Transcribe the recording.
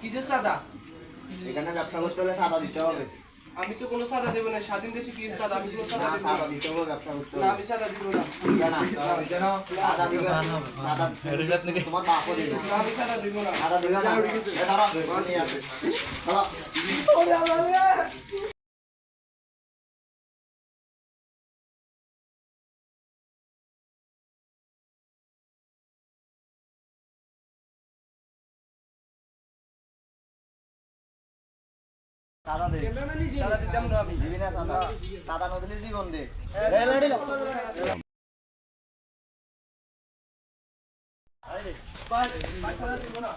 কিসের সাদা? এখানে ব্যবসা করতে হলে সাদা দিতে হবে। আমি তো কোনো সাদা দেব না, স্বাধীন দেশে কি সাদা? আমি কোনো সাদা দেব না। সাদা দিতে হবে, ব্যবসা করতে না, হবে। আমি সাদা দিব না। সাদা দিবে, সাদা তোমার বাপও দিবে। না, আমি সাদা দিব না। সাদা দিবে না। এটা রাখো, নিয়ে আসো। সাদা দে। সাদা দিতাম না আমি। দিবি না সাদা? সাদা নদীর জীবন দে। ভাই, সাদা দিব না।